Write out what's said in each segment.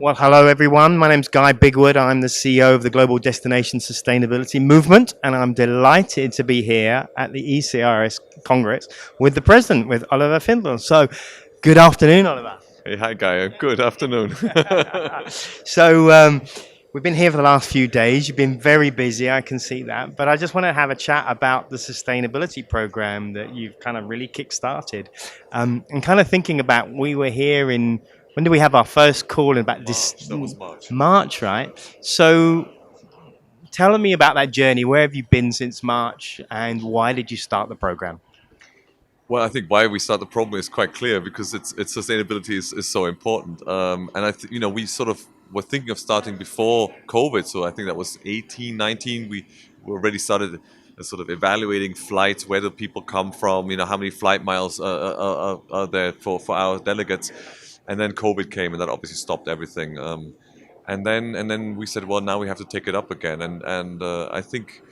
Well, hello everyone. My name's Guy Bigwood. I'm the CEO of the Global Destination Sustainability Movement, and I'm delighted to be here at the ECRS Congress with the President, with Oliver Findl. So, good afternoon, Oliver. Hey, hi, Gaia. Good afternoon. So, we've been here for the last few days. You've been very busy, I can see that. But I just want to have a chat about the sustainability program that you've kind of really kick-started. And kind of thinking about, we were here in, when did we have our first call? In about this March, that was March. March, right? So, tell me about that journey. Where have you been since March, and why did you start the program? Well, I think why we start the program is quite clear because it's sustainability is so important. And we sort of were thinking of starting before COVID. So I think that was 18, 19. We already started sort of evaluating flights, where do people come from, how many flight miles are there for our delegates. And then COVID came, and that obviously stopped everything. And then we said, well, now we have to take it up again. And I think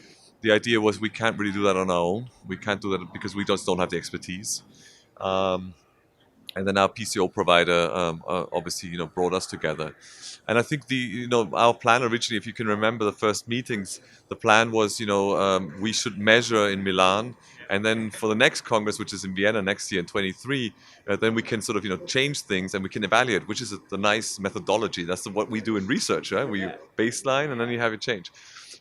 the idea was we can't really do that on our own. We can't do that because we just don't have the expertise. And then our PCO provider obviously brought us together. And I think our plan originally, if you can remember the first meetings, the plan was we should measure in Milan, and then for the next Congress, which is in Vienna next year in 23, then we can sort of change things and we can evaluate, which is the nice methodology. That's what we do in research, right? We baseline and then you have it change.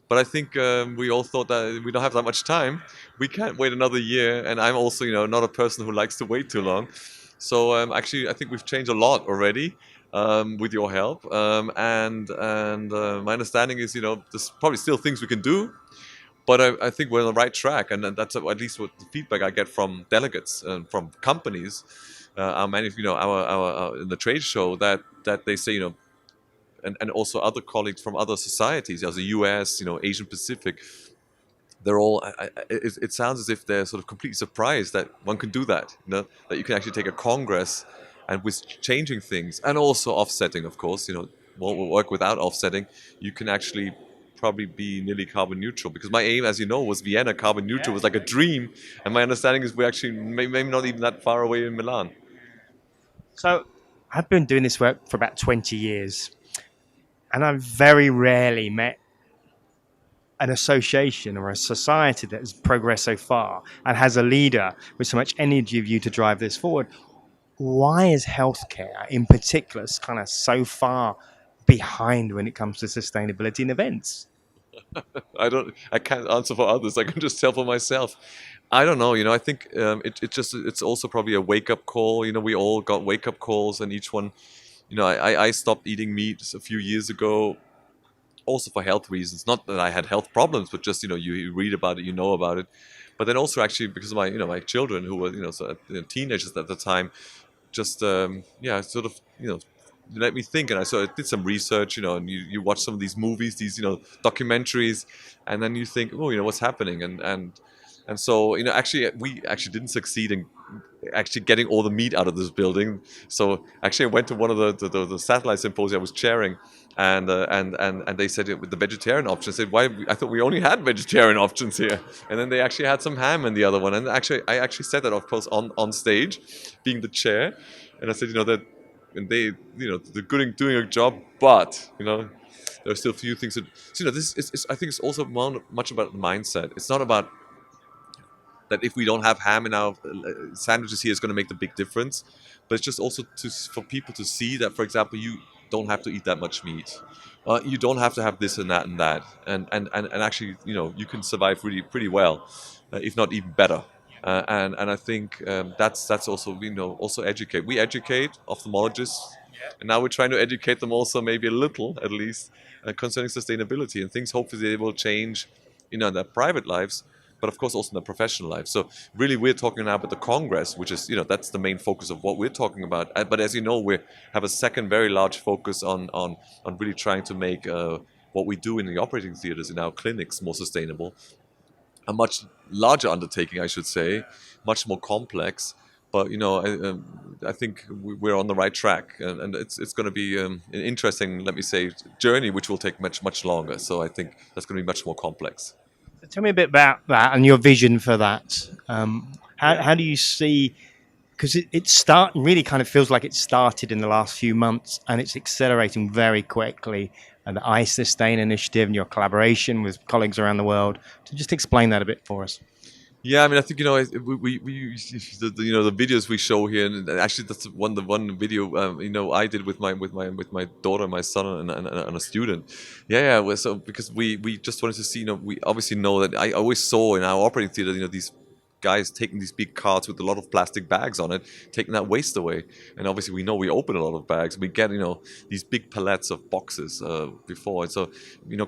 But I think we all thought that we don't have that much time. We can't wait another year, and I'm also not a person who likes to wait too long. So actually, I think we've changed a lot already with your help. And my understanding is, there's probably still things we can do, but I think we're on the right track. And that's at least what the feedback I get from delegates and from companies, our in the trade show that they say, and also other colleagues from other societies, as the US, Asian Pacific. They're all. It sounds as if they're sort of completely surprised that one can do that. That you can actually take a congress and with changing things and also offsetting, of course. Won't work without offsetting. You can actually probably be nearly carbon neutral, because my aim, as you know, was Vienna carbon neutral. Was like a dream, and my understanding is we're actually maybe not even that far away in Milan. So, I've been doing this work for about 20 years, and I've very rarely met an association or a society that has progressed so far and has a leader with so much energy of you to drive this forward. Why is healthcare in particular kind of so far behind when it comes to sustainability in events? I can't answer for others. I can just tell for myself. I don't know. I think it's also probably a wake up call. We all got wake up calls, and each one. I stopped eating meat a few years ago, also for health reasons. Not that I had health problems, but just you read about it, you know about it. But then also actually because of my children, who were teenagers at the time, just sort of let me think. And I did some research, and you watch some of these movies, these documentaries, and then you think, oh, what's happening, and so actually we actually didn't succeed in actually getting all the meat out of this building. So actually I went to one of the satellite symposia I was chairing, and they said with the vegetarian option. I said, why? I thought we only had vegetarian options here. And then they actually had some ham in the other one. And actually I said that, of course, on stage, being the chair. And I said, that, and they, they're good at doing a job, but there are still a few things that, this is, I think it's also much about mindset. It's not about that if we don't have ham in our sandwiches here, it's going to make the big difference. But it's just also for people to see that, for example, you don't have to eat that much meat. You don't have to have this and that and that. And actually, you can survive really pretty well, if not even better. And I think that's also, also educate. We educate ophthalmologists, and now we're trying to educate them also maybe a little, at least, concerning sustainability and things. Hopefully they will change, in their private lives, but of course also in the professional life. So really we're talking now about the Congress, which is, that's the main focus of what we're talking about. But as you know, we have a second very large focus on really trying to make what we do in the operating theaters in our clinics more sustainable. A much larger undertaking, I should say, much more complex. But, I think we're on the right track, and it's going to be an interesting, let me say, journey, which will take much, much longer. So I think that's going to be much more complex. So tell me a bit about that and your vision for that. How do you see because really kind of feels like it started in the last few months, and it's accelerating very quickly. And the iSustain initiative and your collaboration with colleagues around the world, to just explain that a bit for us. Yeah, I mean, I think we the videos we show here, and actually that's the one video I did with my daughter, my son, and a student. So because we just wanted to see, we obviously know that I always saw in our operating theater, these guys taking these big carts with a lot of plastic bags on it, taking that waste away. And obviously we know we open a lot of bags. We get, these big pallets of boxes before. And so,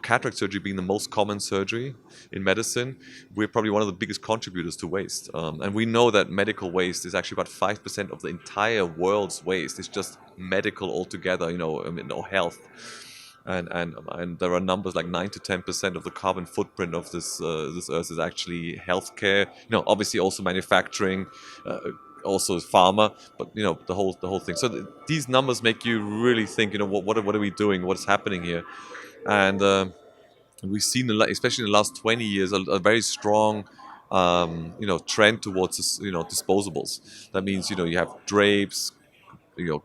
cataract surgery being the most common surgery in medicine, we're probably one of the biggest contributors to waste. And we know that medical waste is actually about 5% of the entire world's waste. It's just medical altogether, or health. And there are numbers like 9 to 10% of the carbon footprint of this earth is actually healthcare. Obviously also manufacturing, also pharma, but the whole thing. So these numbers make you really think. What are we doing? What's happening here? And we've seen, especially in the last 20 years, a very strong trend towards disposables. That means you have drapes, the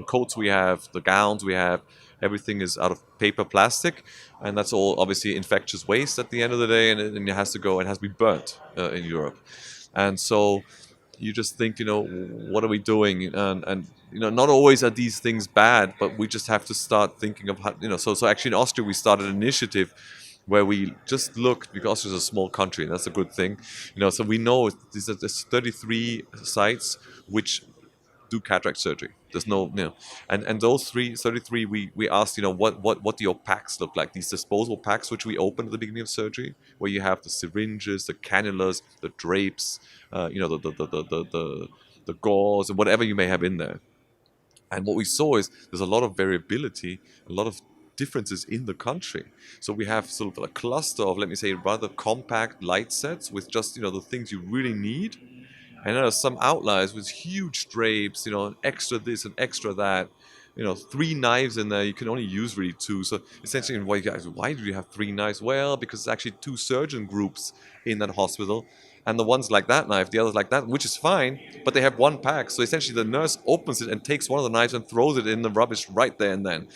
coats we have, the gowns we have, everything is out of paper, plastic, and that's all obviously infectious waste at the end of the day, and it has to go and has to be burnt in Europe. And so you just think, what are we doing? And not always are these things bad, but we just have to start thinking of how, so actually in Austria we started an initiative where we just looked, because Austria is a small country, and that's a good thing. So we know there's 33 sites which do cataract surgery. There's no, and those 33, we asked, what do your packs look like? These disposable packs which we open at the beginning of surgery, where you have the syringes, the cannulas, the drapes, the gauze, and whatever you may have in there. And what we saw is there's a lot of variability, a lot of differences in the country. So we have sort of a cluster of, let me say, rather compact light sets with just, the things you really need. And there are some outliers with huge drapes, extra this and extra that. 3 knives in there, you can only use really 2. So essentially, why do you have 3 knives? Well, because it's actually 2 surgeon groups in that hospital. And the one's like that knife, the other's like that, which is fine, but they have 1 pack. So essentially the nurse opens it and takes one of the knives and throws it in the rubbish right there and then.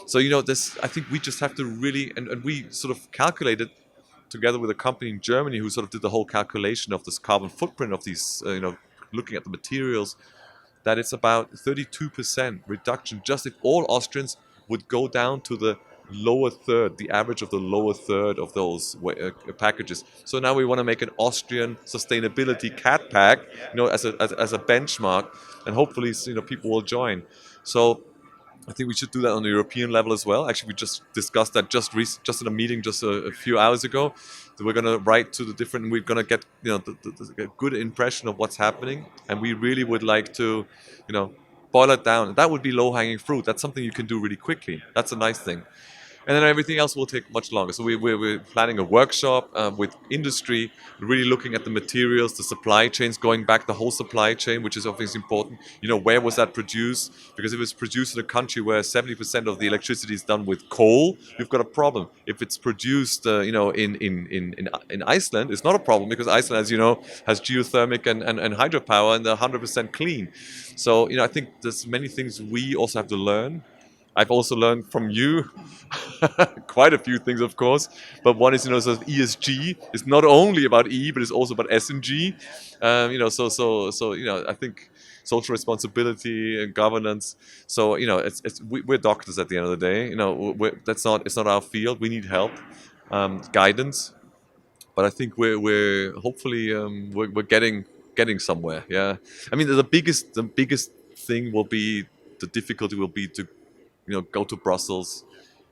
So, this, I think we just have to really, and we sort of calculated together with a company in Germany who sort of did the whole calculation of this carbon footprint of these, looking at the materials, that it's about 32% reduction just if all Austrians would go down to the lower third, the average of the lower third of those packages. So now we want to make an Austrian sustainability cat pack, as a benchmark, and hopefully, people will join. So I think we should do that on the European level as well. Actually, we just discussed that just in a meeting just a few hours ago. That we're going to write to the different. We're going to get a good impression of what's happening, and we really would like to, boil it down. That would be low-hanging fruit. That's something you can do really quickly. That's a nice thing. And then everything else will take much longer. So we're planning a workshop with industry, really looking at the materials, the supply chains, going back the whole supply chain, which is obviously important. Where was that produced? Because if it's produced in a country where 70% of the electricity is done with coal, you've got a problem. If it's produced, in Iceland, it's not a problem, because Iceland, as you know, has geothermic and hydropower, and they're 100% clean. So, I think there's many things we also have to learn. I've also learned from you quite a few things, of course. But one is, sort of ESG. It's not only about E, but it's also about S and G. I think social responsibility and governance. So, we're doctors at the end of the day. It's not our field. We need help, guidance. But I think we're hopefully we're getting somewhere. Yeah. I mean, the biggest thing will be, the difficulty will be to go to Brussels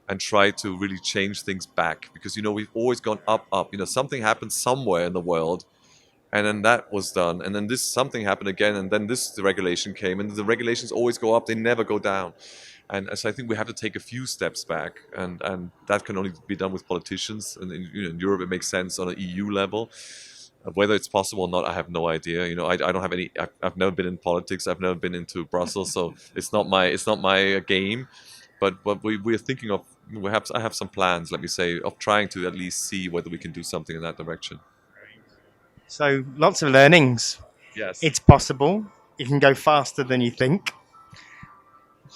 and try to really change things back, because we've always gone up. Something happened somewhere in the world, and then that was done, and then this something happened again, and then the regulation came, and the regulations always go up, they never go down. And so I think we have to take a few steps back, and that can only be done with politicians. And in Europe, it makes sense on an EU level. Whether it's possible or not, I have no idea. I don't have any. I've never been in politics. I've never been into Brussels, so it's not my game. But we're thinking of. I have some plans, let me say, of trying to at least see whether we can do something in that direction. So lots of learnings. Yes. It's possible. It can go faster than you think.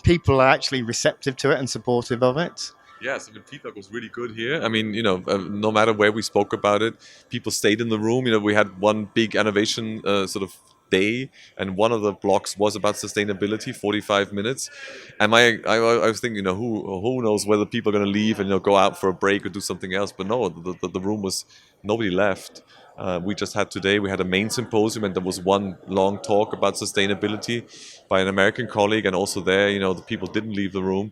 People are actually receptive to it and supportive of it. Yes, I mean, feedback was really good here. I mean, no matter where we spoke about it, people stayed in the room. We had one big innovation sort of day, and one of the blocks was about sustainability, 45 minutes. And I was thinking, who knows whether people are going to leave and go out for a break or do something else. But no, the room was nobody left. We just had today. We had a main symposium, and there was one long talk about sustainability by an American colleague, and also there, the people didn't leave the room.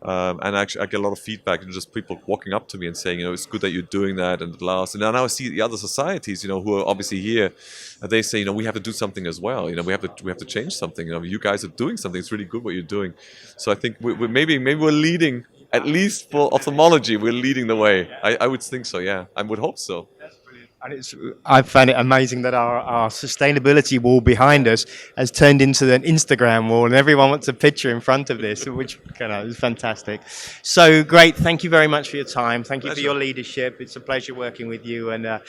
And actually, I get a lot of feedback, and just people walking up to me and saying, it's good that you're doing that. And at last, and now I see the other societies, who are obviously here. They say, we have to do something as well. We have to change something. You guys are doing something. It's really good what you're doing. So I think maybe we're leading, at least for ophthalmology, we're leading the way. I would think so. Yeah, I would hope so. And I found it amazing that our sustainability wall behind us has turned into an Instagram wall, and everyone wants a picture in front of this, which is fantastic. So great. Thank you very much for your time. Thank you for your leadership. It's a pleasure working with you, and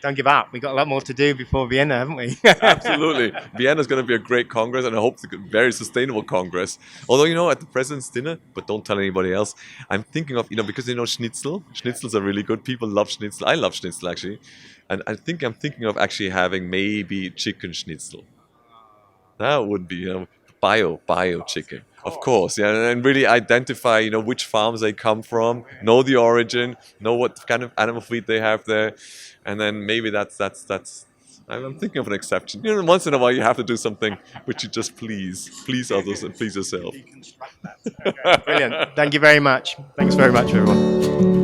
don't give up. We've got a lot more to do before Vienna, haven't we? Absolutely. Vienna is going to be a great congress, and I hope it's a very sustainable congress. Although, at the president's dinner, but don't tell anybody else, I'm thinking of, because schnitzel. Schnitzels are really good. People love schnitzel. I love schnitzel, actually. And I'm thinking of actually having maybe chicken schnitzel. That would be, bio chicken. Of course, yeah, and really identify, which farms they come from, know the origin, know what kind of animal feed they have there, and then maybe that's. I'm thinking of an exception. Once in a while you have to do something which you just please others and please yourself. Brilliant. Thank you very much. Thanks very much, everyone.